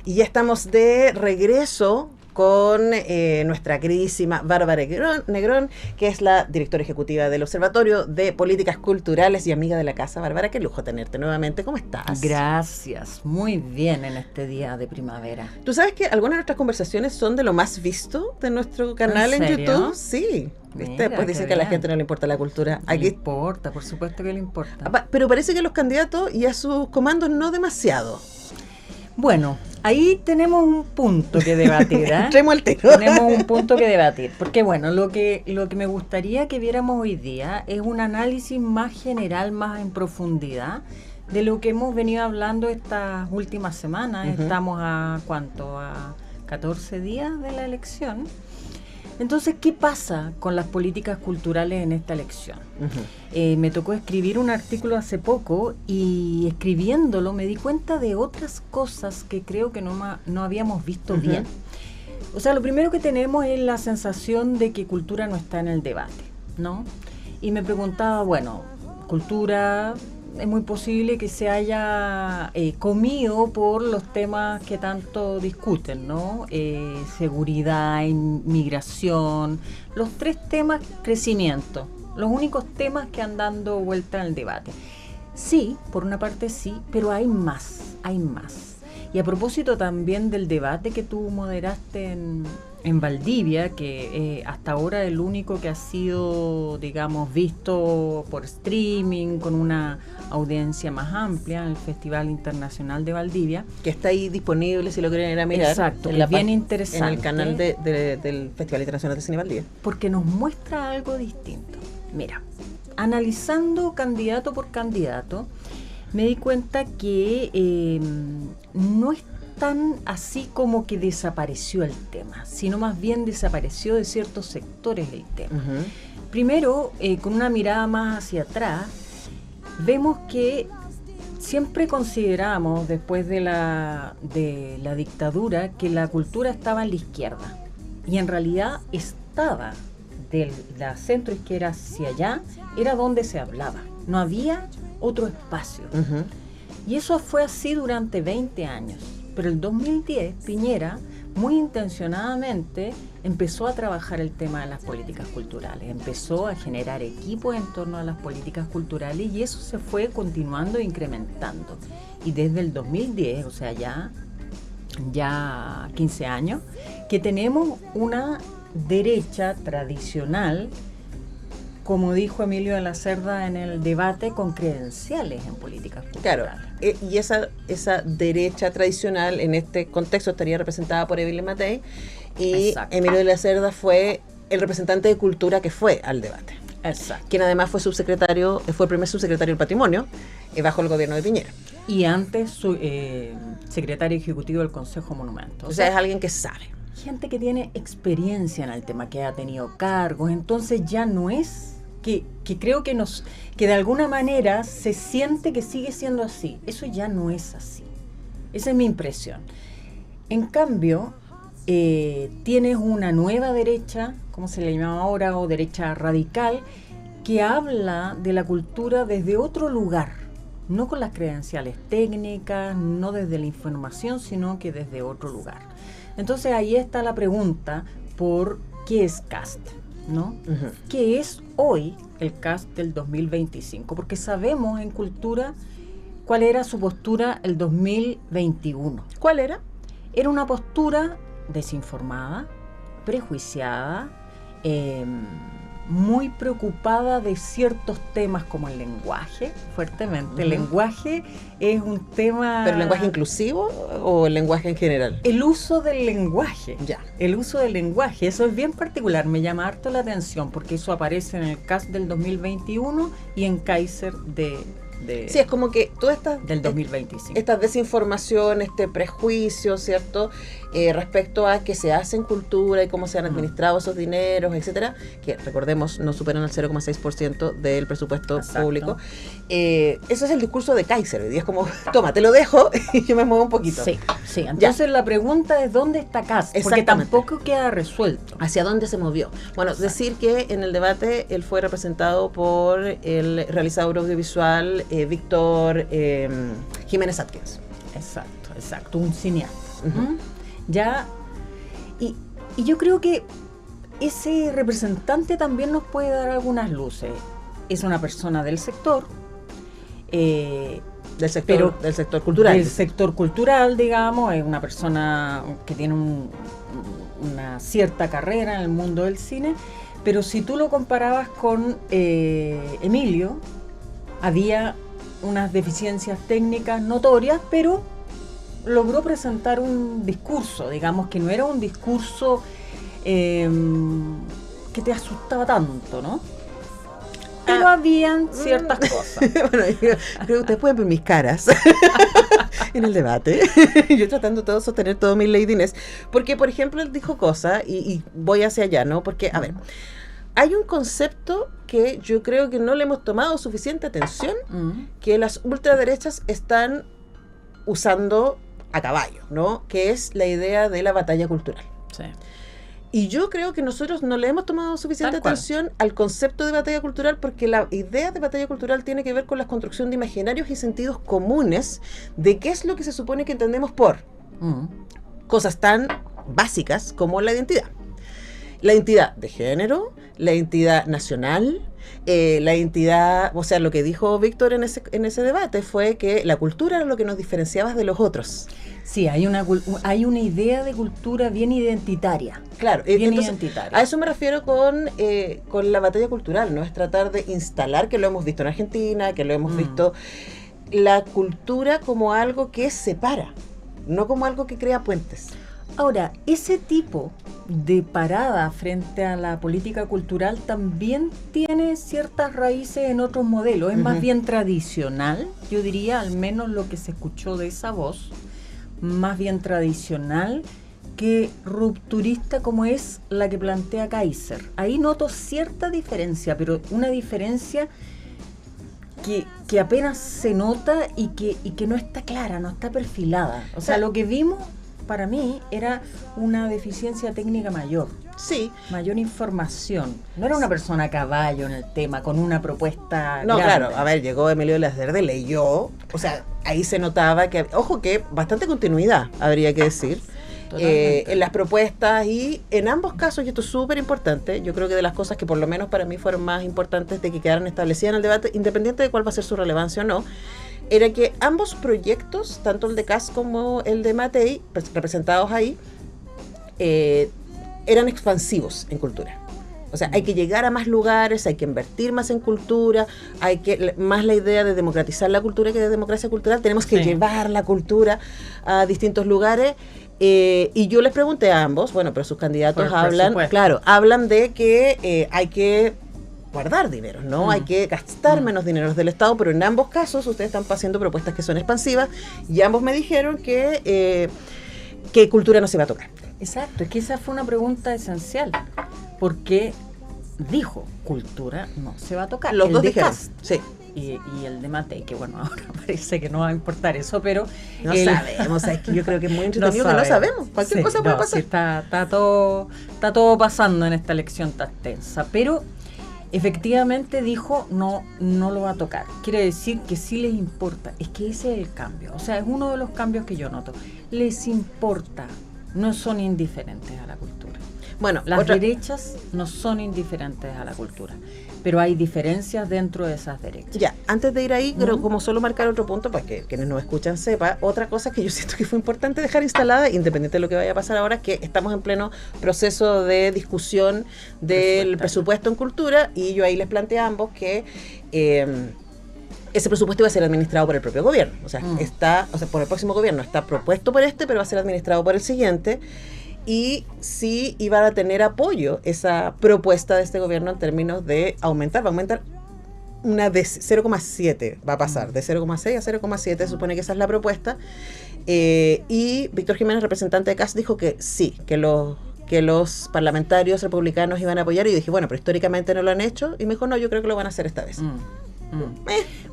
Y ya estamos de regreso con nuestra queridísima Bárbara Negrón, que es la directora ejecutiva del Observatorio de Políticas Culturales y amiga de la casa. Bárbara, qué lujo tenerte nuevamente. ¿Cómo estás? Gracias, muy bien en este día de primavera. ¿Tú sabes que algunas de nuestras conversaciones son de lo más visto de nuestro canal en YouTube? Sí. ¿Viste? Mira, Después dicen que a la gente no le importa la cultura. Aquí le importa, por supuesto que le importa. Pero parece que a los candidatos y a sus comandos no demasiado. Bueno, ahí tenemos un punto que debatir, ¿eh? Entremos al tiro. Tenemos un punto que debatir, porque bueno, lo que me gustaría que viéramos hoy día es un análisis más general, más en profundidad, de lo que hemos venido hablando estas últimas semanas. Estamos a 14 días de la elección. Entonces, ¿qué pasa con las políticas culturales en esta elección? Me tocó escribir un artículo hace poco y escribiéndolo me di cuenta de otras cosas que creo que no habíamos visto bien. O sea, lo primero que tenemos es la sensación de que cultura no está en el debate, ¿no? Y me preguntaba, bueno, cultura... es muy posible que se haya comido por los temas que tanto discuten, ¿no? Seguridad, inmigración, los 3 temas, crecimiento, los únicos temas que han dado vuelta en el debate. Sí, por una parte sí, pero hay más. Y a propósito también del debate que tú moderaste en Valdivia, que hasta ahora el único que ha sido, digamos, visto por streaming, con una audiencia más amplia, en el Festival Internacional de Valdivia. Que está ahí disponible si lo quieren ir a mirar. Exacto, es bien interesante. En el canal del Festival Internacional de Cine Valdivia. Porque nos muestra algo distinto. Mira, analizando candidato por candidato, me di cuenta que no es tan así como que desapareció el tema, sino más bien desapareció de ciertos sectores el tema. Primero, con una mirada más hacia atrás, vemos que siempre consideramos, después de la dictadura, que la cultura estaba en la izquierda, y en realidad estaba de la centroizquierda hacia allá, era donde se hablaba, no había otro espacio. Y eso fue así durante 20 años. Pero el 2010, Piñera, muy intencionadamente, empezó a trabajar el tema de las políticas culturales, empezó a generar equipos en torno a las políticas culturales y eso se fue continuando e incrementando. Y desde el 2010, o sea, ya 15 años, que tenemos una derecha tradicional, como dijo Emilio de la Cerda en el debate, con credenciales en políticas culturales. Claro, y esa derecha tradicional en este contexto estaría representada por Evelyn Matei, y exacto, Emilio de la Cerda fue el representante de cultura que fue al debate. Exacto. Quien además fue el primer subsecretario del Patrimonio bajo el gobierno de Piñera. Y antes secretario ejecutivo del Consejo Monumento. O sea, es alguien que sabe. Gente que tiene experiencia en el tema, que ha tenido cargos, entonces ya no es... Que creo que de alguna manera se siente que sigue siendo así. Eso ya no es así. Esa es mi impresión. En cambio, tienes una nueva derecha, ¿cómo se le llama ahora? O derecha radical, que habla de la cultura desde otro lugar, no con las credenciales técnicas, no desde la información, sino que desde otro lugar. Entonces ahí está la pregunta por qué es CAST, ¿no? ¿Qué es hoy el CAST del 2025? Porque sabemos en cultura cuál era su postura el 2021. ¿Cuál era? Era una postura desinformada, prejuiciada, muy preocupada de ciertos temas como el lenguaje, fuertemente. El lenguaje es un tema... ¿Pero el lenguaje inclusivo o el lenguaje en general? El uso del lenguaje. Ya. El uso del lenguaje, eso es bien particular, me llama harto la atención, porque eso aparece en el CAST del 2021 y en Kaiser sí, es como que todas estas del 2025. Esta desinformación, este prejuicio, ¿cierto? Respecto a qué se hace en cultura y cómo se han administrado esos dineros, etcétera, que recordemos no superan el 0,6% del presupuesto exacto, público. Ese es el discurso de Kaiser, y es como, toma, te lo dejo y yo me muevo un poquito. Sí, sí. Entonces la pregunta es ¿dónde está CAST? Porque tampoco queda resuelto. ¿Hacia dónde se movió? Bueno, exacto, decir que en el debate él fue representado por el realizador audiovisual Víctor Jiménez Atkins. Exacto, un cineasta. Ya, y yo creo que ese representante también nos puede dar algunas luces. Es una persona del sector, del sector cultural. Del sector cultural, digamos, es una persona que tiene una cierta carrera en el mundo del cine, pero si tú lo comparabas con Emilio, había unas deficiencias técnicas notorias, pero logró presentar un discurso, digamos, que no era un discurso que te asustaba tanto, ¿no? Pero habían ciertas cosas. Bueno, yo creo que ustedes pueden ver mis caras en el debate. Yo tratando de sostener todo mi ladiness. Porque, por ejemplo, él dijo cosas, y voy hacia allá, ¿no? Porque, a ver, hay un concepto que yo creo que no le hemos tomado suficiente atención, que las ultraderechas están usando a caballo, ¿no? Que es la idea de la batalla cultural. Sí. Y yo creo que nosotros no le hemos tomado suficiente atención al concepto de batalla cultural, porque la idea de batalla cultural tiene que ver con la construcción de imaginarios y sentidos comunes de qué es lo que se supone que entendemos por cosas tan básicas como la identidad. La identidad de género, la identidad nacional, la identidad, o sea, lo que dijo Víctor en ese debate fue que la cultura era lo que nos diferenciaba de los otros. Sí, hay una idea de cultura bien identitaria. Claro, bien entonces, identitaria. A eso me refiero con la batalla cultural, ¿no? Es tratar de instalar, que lo hemos visto en Argentina, que lo hemos visto, la cultura como algo que separa, no como algo que crea puentes. Ahora, ese tipo de parada frente a la política cultural también tiene ciertas raíces en otros modelos. Es más bien tradicional, yo diría, al menos lo que se escuchó de esa voz, más bien tradicional que rupturista como es la que plantea Kaiser. Ahí noto cierta diferencia, pero una diferencia que apenas se nota y que no está clara, no está perfilada. O sea, lo que vimos para mí era una deficiencia técnica mayor. Sí. Mayor información. No era una persona a caballo en el tema, con una propuesta No, grande. claro, a ver, llegó Emilio Lasverde, leyó, o sea, ahí se notaba que, ojo, que bastante continuidad, habría que decir, en las propuestas, y en ambos casos, y esto es súper importante, yo creo que de las cosas que por lo menos para mí fueron más importantes de que quedaran establecidas en el debate, independiente de cuál va a ser su relevancia o no, era que ambos proyectos, tanto el de Kast como el de Matei, representados ahí, eran expansivos en cultura. O sea, hay que llegar a más lugares, hay que invertir más en cultura, hay que más la idea de democratizar la cultura que de democracia cultural. Tenemos que llevar la cultura a distintos lugares. Y yo les pregunté a ambos, bueno, pero sus candidatos hablan de que hay que guardar dinero, ¿no? Hay que gastar menos dinero del Estado, pero en ambos casos ustedes están haciendo propuestas que son expansivas, y ambos me dijeron que cultura no se va a tocar. Exacto, es que esa fue una pregunta esencial, porque dijo, cultura no se va a tocar. Los dos dijeron, sí. Y el de Matei, que bueno, ahora parece que no va a importar eso, pero no sabemos, es que yo creo que es muy entretenido que no sabemos, cualquier cosa puede pasar. Sí, está todo pasando en esta elección tan tensa, pero efectivamente dijo no lo va a tocar. Quiere decir que sí les importa, es que ese es el cambio, o sea, es uno de los cambios que yo noto. Les importa, no son indiferentes a la cultura. Bueno, las derechas no son indiferentes a la cultura, pero hay diferencias dentro de esas derechas. Ya, antes de ir ahí, pero como solo marcar otro punto para que quienes nos escuchan sepa, otra cosa que yo siento que fue importante dejar instalada, independiente de lo que vaya a pasar ahora, es que estamos en pleno proceso de discusión del presupuesto en cultura, y yo ahí les planteé a ambos que ese presupuesto iba a ser administrado por el propio gobierno, o sea, por el próximo gobierno, está propuesto por pero va a ser administrado por el siguiente. Y sí iba a tener apoyo esa propuesta de este gobierno en términos de va a aumentar una de 0,7, va a pasar de 0,6 a 0,7, se supone que esa es la propuesta. Y Víctor Jiménez, representante de Kast, dijo que sí, que los parlamentarios republicanos iban a apoyar, y yo dije, bueno, pero históricamente no lo han hecho, y me dijo, no, yo creo que lo van a hacer esta vez.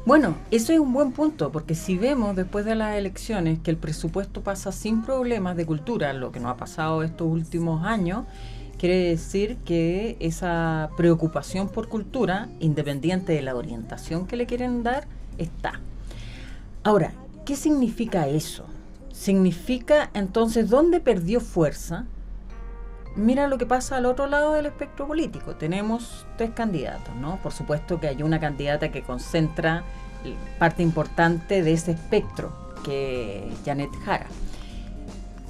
Bueno, eso es un buen punto, porque si vemos después de las elecciones que el presupuesto pasa sin problemas de cultura, lo que no ha pasado estos últimos años, quiere decir que esa preocupación por cultura, independiente de la orientación que le quieren dar, está. Ahora, ¿Qué significa eso? Significa entonces, ¿dónde perdió fuerza? Mira lo que pasa al otro lado del espectro político. Tenemos 3 candidatos, ¿no? Por supuesto que hay una candidata que concentra parte importante de ese espectro, que es Janet Jara,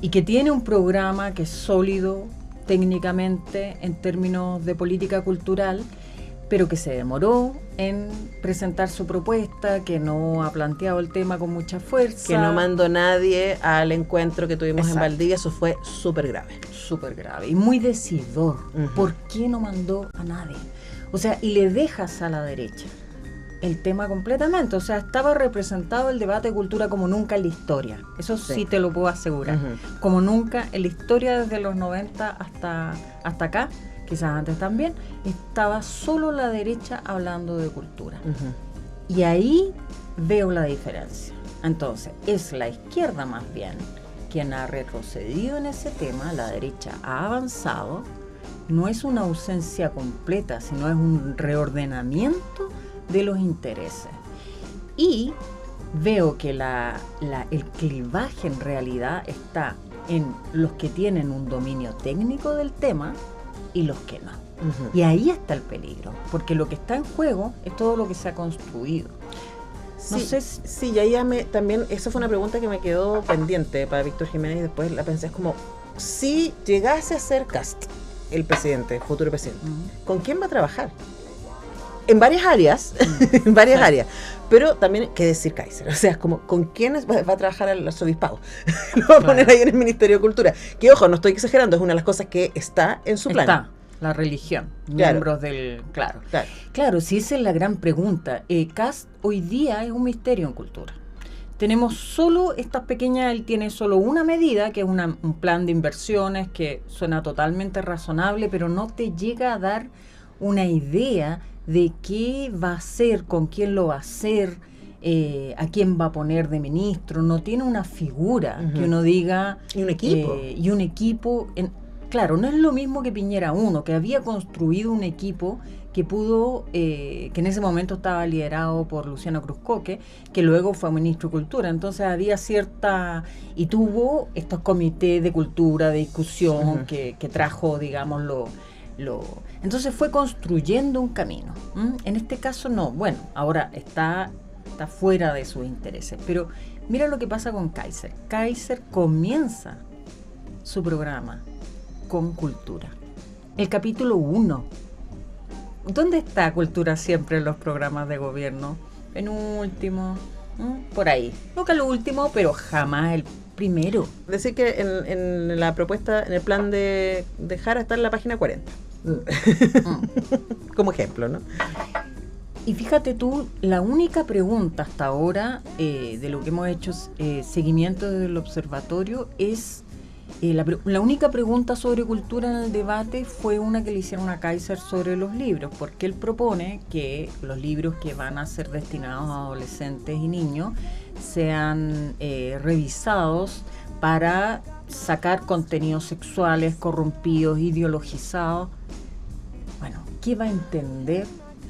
y que tiene un programa que es sólido técnicamente en términos de política cultural, pero que se demoró en presentar su propuesta, que no ha planteado el tema con mucha fuerza. Que no mandó nadie al encuentro que tuvimos Exacto. en Valdivia, eso fue súper grave. Súper grave y muy decidor. ¿Por qué no mandó a nadie? O sea, y le dejas a la derecha el tema completamente. O sea, estaba representado el debate de cultura como nunca en la historia. Eso sí te lo puedo asegurar. Como nunca en la historia, desde los 90 hasta acá, quizás antes también, estaba solo la derecha hablando de cultura. Y ahí veo la diferencia. Entonces, es la izquierda más bien quien ha retrocedido en ese tema, la derecha ha avanzado. No es una ausencia completa, sino es un reordenamiento de los intereses. Y veo que el clivaje en realidad está en los que tienen un dominio técnico del tema y los que no. Y ahí está el peligro, porque lo que está en juego es todo lo que se ha construido. No sé si... Sí, y ahí también, esa fue una pregunta que me quedó pendiente para Víctor Jiménez, y después la pensé, es como, si llegase a ser Kast, el presidente, futuro presidente, ¿con quién va a trabajar? En varias áreas, en varias áreas, pero también, ¿qué decir Kaiser? O sea, es como, ¿con quiénes va a trabajar el arzobispado? Lo va a poner ahí en el Ministerio de Cultura, que ojo, no estoy exagerando, es una de las cosas que está en su plan. Está. La religión, claro. Miembros del... Claro, sí, esa es la gran pregunta. Kast hoy día es un misterio en cultura. Tenemos solo estas pequeñas, él tiene solo una medida, que es un plan de inversiones que suena totalmente razonable, pero no te llega a dar una idea de qué va a hacer, con quién lo va a hacer, a quién va a poner de ministro. No tiene una figura que uno diga... Y un equipo. Y un equipo... Claro, no es lo mismo que Piñera 1, que había construido un equipo que pudo, que en ese momento estaba liderado por Luciano Cruzcoque, que luego fue ministro de Cultura. Entonces había cierta... Y tuvo estos comités de cultura, de discusión, que trajo, digamos, Entonces fue construyendo un camino. En este caso no. Bueno, ahora está fuera de sus intereses. Pero mira lo que pasa con Kaiser. Kaiser comienza su programa con cultura. El capítulo 1. ¿Dónde está cultura siempre en los programas de gobierno? Penúltimo, por ahí. Nunca lo último, pero jamás el primero. Decir que en la propuesta, en el plan de Jara está en la página 40. Como ejemplo, ¿no? Y fíjate tú, la única pregunta hasta ahora de lo que hemos hecho seguimiento desde el observatorio es la única pregunta sobre cultura en el debate fue una que le hicieron a Kaiser sobre los libros, porque él propone que los libros que van a ser destinados a adolescentes y niños sean revisados para sacar contenidos sexuales corrompidos, ideologizados. Bueno, ¿qué va a entender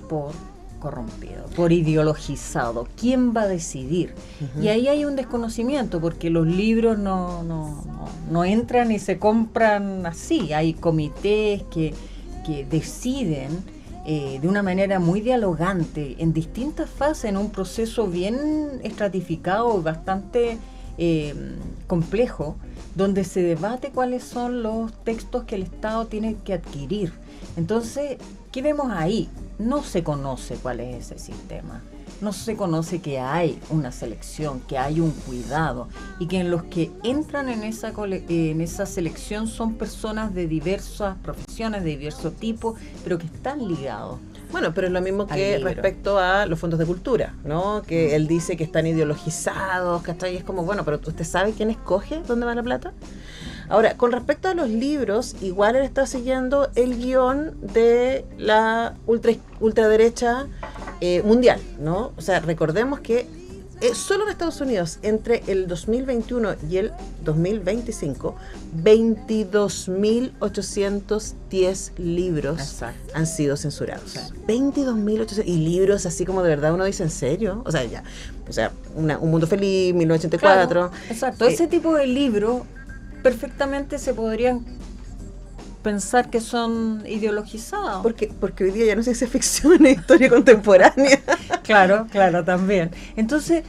por corrompido, por ideologizado? ¿Quién va a decidir? Y ahí hay un desconocimiento, porque los libros no entran y se compran así. Hay comités que deciden de una manera muy dialogante, en distintas fases, en un proceso bien estratificado, bastante complejo, donde se debate cuáles son los textos que el Estado tiene que adquirir. Entonces, ¿qué vemos ahí? No se conoce cuál es ese sistema. No se conoce que hay una selección, que hay un cuidado, y que en los que entran en esa selección son personas de diversas profesiones, de diversos tipos, pero que están ligados. Bueno, pero es lo mismo que respecto a los fondos de cultura, ¿no? Que él dice que están ideologizados, ¿cachai? Es como, bueno, pero ¿usted sabe quién escoge dónde va la plata? Ahora, con respecto a los libros, igual él está siguiendo el guión de la ultraderecha mundial, ¿no? O sea, recordemos que solo en Estados Unidos, entre el 2021 y el 2025, 22.810 libros Exacto. han sido censurados. Sí. 22.800, y libros así como de verdad uno dice, ¿en serio? O sea, ya, Un Mundo Feliz, 1984. Claro, exacto, ese tipo de libros perfectamente se podrían pensar que son ideologizados. Porque hoy día ya no se dice ficción, es historia contemporánea. Claro, también. Entonces,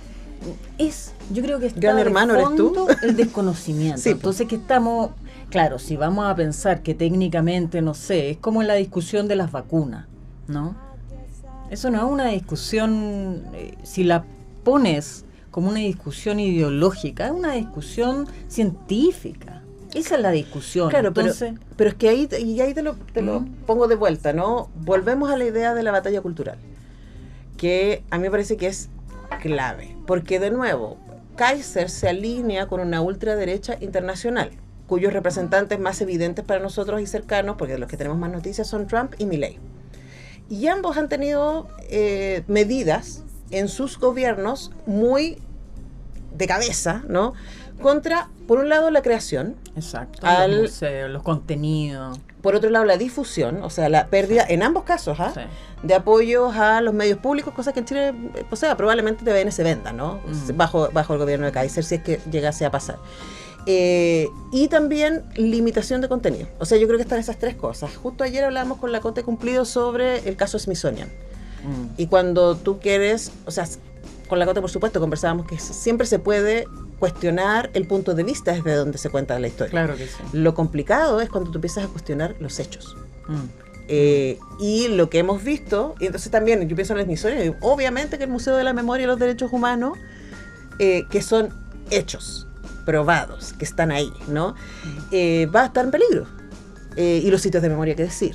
yo creo que está Gran Hermano, de ¿eres tú? fondo el desconocimiento. Sí, Entonces, que estamos, claro, si vamos a pensar que técnicamente, no sé, es como en la discusión de las vacunas, ¿no? Eso no es una discusión, si la pones como una discusión ideológica, es una discusión científica. Esa es la discusión. Claro, entonces, pero es que ahí te lo pongo de vuelta, ¿no? Volvemos a la idea de la batalla cultural, que a mí me parece que es clave, porque de nuevo, Kaiser se alinea con una ultraderecha internacional, cuyos representantes más evidentes para nosotros y cercanos, porque de los que tenemos más noticias, son Trump y Milei. Y ambos han tenido medidas en sus gobiernos muy de cabeza, ¿no? Contra, por un lado, la creación. exacto, los museos, los contenidos. Por otro lado, la difusión, o sea, la pérdida, en ambos casos, Sí. de apoyos a los medios públicos, cosas que en Chile, o sea, probablemente TVN se venda, ¿no? Bajo el gobierno de Kaiser, si es que llegase a pasar. Y también limitación de contenido. O sea, yo creo que están esas tres cosas. Justo ayer hablábamos con la Cote Cumplido sobre el caso Smithsonian. Y cuando tú quieres, o sea, con la Cote, por supuesto, conversábamos que siempre se puede cuestionar el punto de vista desde donde se cuenta la historia. Claro que sí. Lo complicado es cuando tú empiezas a cuestionar los hechos. Y lo que hemos visto, y entonces también yo pienso en el Smithsonian, obviamente que el Museo de la Memoria y los Derechos Humanos, que son hechos probados, que están ahí, ¿no? Va a estar en peligro. Y los sitios de memoria, ¿qué decir?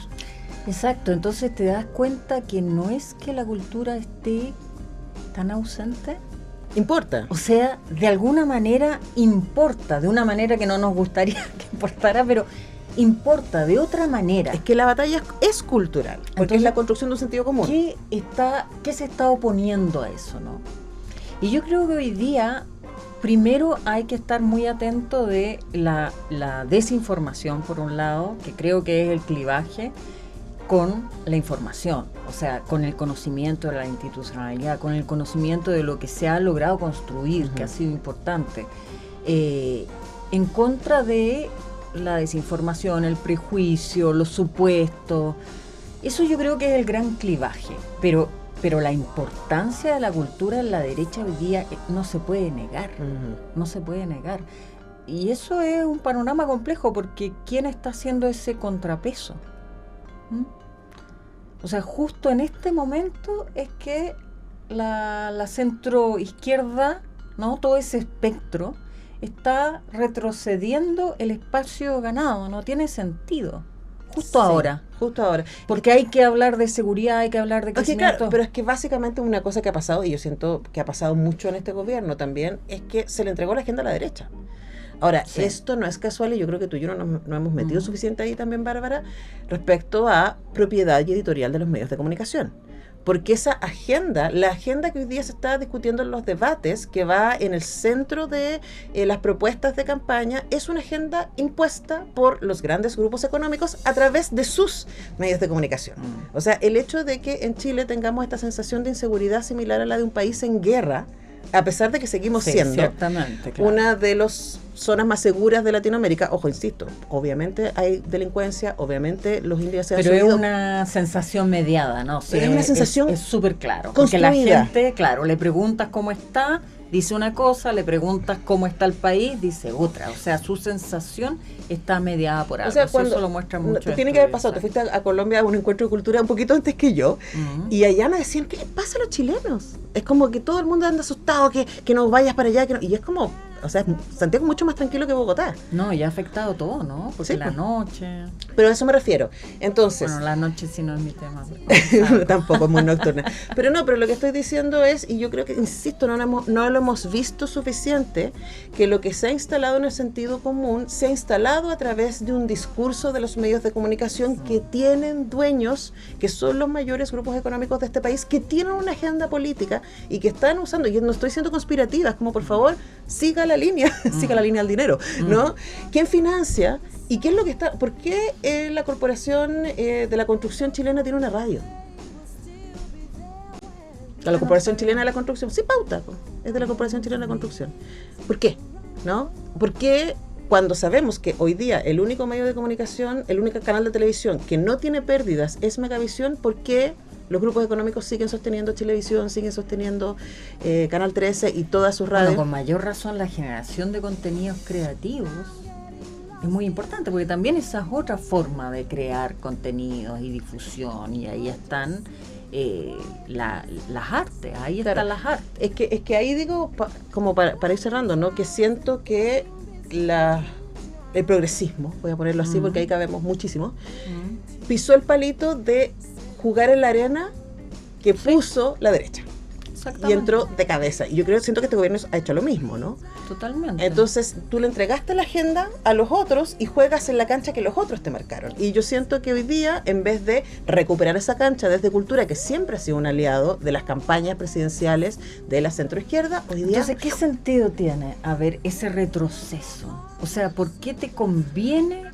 Exacto, entonces te das cuenta que no es que la cultura esté tan ausente. Importa. O sea, de alguna manera importa, de una manera que no nos gustaría que importara, pero importa de otra manera. Es que la batalla es cultural, porque entonces, es la construcción de un sentido común. ¿Qué se está oponiendo a eso, no? Y yo creo que hoy día, primero hay que estar muy atento de la desinformación, por un lado, que creo que es el clivaje, con la información, o sea, con el conocimiento de la institucionalidad, con el conocimiento de lo que se ha logrado construir, que ha sido importante, en contra de la desinformación, el prejuicio, los supuestos. Eso yo creo que es el gran clivaje, pero la importancia de la cultura en la derecha hoy día no se puede negar, no se puede negar. Y eso es un panorama complejo, porque ¿quién está haciendo ese contrapeso? O sea, justo en este momento es que la centro izquierda, ¿no? Todo ese espectro está retrocediendo el espacio ganado, no tiene sentido. Justo ahora. Porque hay que hablar de seguridad, hay que hablar de crecimiento. Claro, pero es que básicamente una cosa que ha pasado, y yo siento que ha pasado mucho en este gobierno también, es que se le entregó la agenda a la derecha. Ahora, esto no es casual, y yo creo que tú y yo no hemos metido suficiente ahí también, Bárbara, respecto a propiedad y editorial de los medios de comunicación. Porque esa agenda, la agenda que hoy día se está discutiendo en los debates, que va en el centro de las propuestas de campaña, es una agenda impuesta por los grandes grupos económicos a través de sus medios de comunicación. O sea, el hecho de que en Chile tengamos esta sensación de inseguridad similar a la de un país en guerra, a pesar de que seguimos siendo una de las zonas más seguras de Latinoamérica. Ojo, insisto, obviamente hay delincuencia, obviamente los índices se han subido. Pero es una sensación mediada, ¿no? Sí, es una sensación es súper claro. Construida. Porque la gente, claro, le preguntas cómo está, dice una cosa, le preguntas cómo está el país, dice otra. O sea, su sensación está mediada por algo. O sea, cuando, eso lo muestra mucho. Te tiene que haber pasado. Te fuiste a Colombia a un encuentro de cultura un poquito antes que yo, y allá me decían, ¿qué les pasa a los chilenos? Es como que todo el mundo anda asustado, que no vayas para allá. Y es como, O sea, Santiago es mucho más tranquilo que Bogotá. No, ya ha afectado todo, ¿no? Porque Sí, la pues. noche... Pero a eso me refiero. Entonces... Bueno, la noche sí no es mi tema. Tampoco es muy nocturna. Pero lo que estoy diciendo es, y yo creo que, insisto, no lo hemos visto suficiente, que lo que se ha instalado en el sentido común se ha instalado a través de un discurso de los medios de comunicación que tienen dueños, que son los mayores grupos económicos de este país, que tienen una agenda política y que están usando, y no estoy siendo conspirativa, es como, por favor, siga la línea, siga la línea del dinero, ¿no? ¿Quién financia? ¿Y qué es lo que está? ¿Por qué la Corporación de la Construcción Chilena tiene una radio? La Corporación Chilena de la Construcción, sí, pauta, es de la Corporación Chilena de la Construcción. ¿Por qué? ¿No? ¿Por qué cuando sabemos que hoy día el único medio de comunicación, el único canal de televisión que no tiene pérdidas es Megavisión, por qué los grupos económicos siguen sosteniendo Chilevisión, siguen sosteniendo Canal 13 y todas sus radios? Bueno, con mayor razón la generación de contenidos creativos es muy importante, porque también esa es otra forma de crear contenidos y difusión, y ahí están las artes, ahí Claro. están las artes. Es que ahí digo, como para ir cerrando, ¿no? Que siento que el progresismo, voy a ponerlo así porque ahí cabemos muchísimo, pisó el palito de jugar en la arena que puso la derecha. Y entró de cabeza. Y yo siento que este gobierno ha hecho lo mismo, ¿no? Totalmente. Entonces, tú le entregaste la agenda a los otros y juegas en la cancha que los otros te marcaron. Y yo siento que hoy día, en vez de recuperar esa cancha desde Cultura, que siempre ha sido un aliado de las campañas presidenciales de la centroizquierda, hoy día... Entonces, ¿qué sentido tiene haber ese retroceso? O sea, ¿por qué te conviene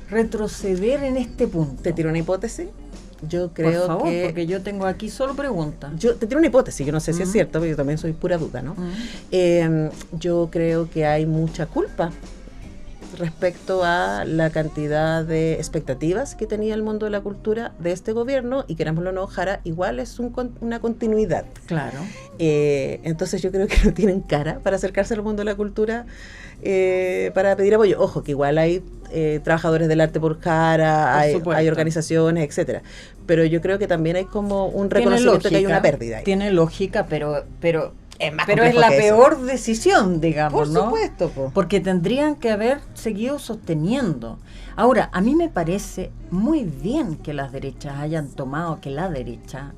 retroceder en este punto? ¿Te tiro una hipótesis? Yo creo Por favor, que... porque yo tengo aquí solo preguntas. Yo te tiro una hipótesis, yo no sé si es cierto, pero yo también soy pura duda, ¿no? Yo creo que hay mucha culpa respecto a la cantidad de expectativas que tenía el mundo de la cultura de este gobierno, y querámoslo o no, Jara igual es una continuidad. Claro. Entonces yo creo que no tienen cara para acercarse al mundo de la cultura, para pedir apoyo. Ojo, que igual hay trabajadores del arte por Jara, hay organizaciones, etcétera. Pero yo creo que también hay como un reconocimiento que hay una pérdida ahí. Tiene lógica, pero Es más pero es complejo la que eso. peor decisión, digamos, Por ¿no? supuesto, po. Porque tendrían que haber seguido sosteniendo. Ahora, a mí me parece muy bien que las derechas hayan tomado, que la derecha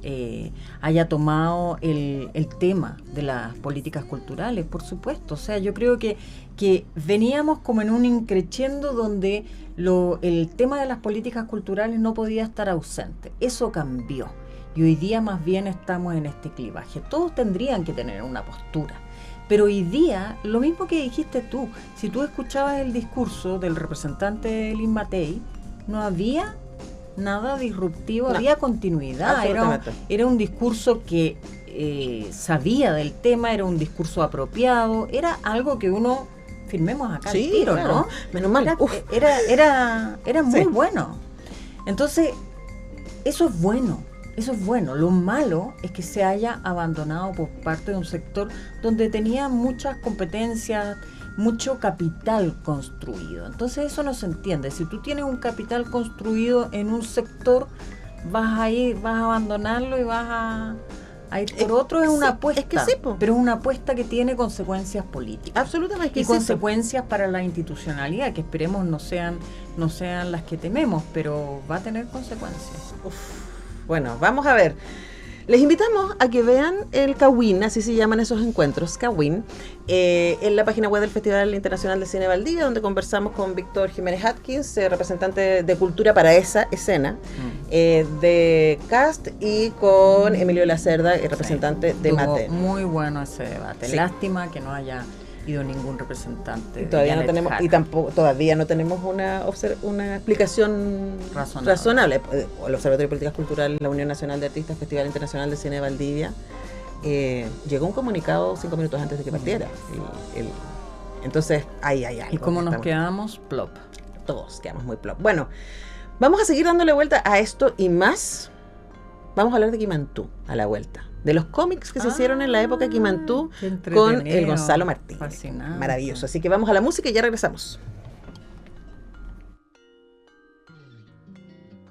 haya tomado el tema de las políticas culturales, por supuesto. O sea, yo creo que veníamos como en un increciendo donde el tema de las políticas culturales no podía estar ausente. Eso cambió. Y hoy día más bien estamos en este clivaje. Todos tendrían que tener una postura. Pero hoy día, lo mismo que dijiste tú, si tú escuchabas el discurso del representante Lin Matei, no había nada disruptivo, No, había continuidad. Era un discurso que sabía del tema, era un discurso apropiado, era algo que uno firmemos acá al tiro, claro. ¿no? Menos mal. Era muy Sí. bueno. Entonces, eso es bueno. Eso es bueno. Lo malo es que se haya abandonado por parte de un sector donde tenía muchas competencias, mucho capital construido. Entonces eso no se entiende. Si tú tienes un capital construido en un sector, vas a abandonarlo y vas a ir por otro. Es una apuesta. Es que sí, po. Pero es una apuesta que tiene consecuencias políticas. Absolutamente. Y consecuencias para la institucionalidad, que esperemos no sean las que tememos, pero va a tener consecuencias. Bueno, vamos a ver. Les invitamos a que vean el Cawin, así se llaman esos encuentros, Cawin, en la página web del Festival Internacional de Cine Valdivia, donde conversamos con Víctor Jiménez Atkins, representante de cultura para esa escena, de CAST, y con Emilio Lacerda, representante de MATE. Muy bueno ese debate. Sí. Lástima que no haya ido ningún representante. Y todavía no tenemos una explicación razonable. El Observatorio de Políticas Culturales, la Unión Nacional de Artistas, Festival Internacional de Cine de Valdivia, llegó un comunicado 5 minutos antes de que partiera. Entonces, hay algo. ¿Y cómo nos quedamos? Plop. Todos quedamos muy plop. Bueno, vamos a seguir dándole vuelta a esto y más. Vamos a hablar de Quimantú a la vuelta. De los cómics que se hicieron en la época de Quimantú con el Gonzalo Martínez. Fascinante. Maravilloso. Así que vamos a la música y ya regresamos.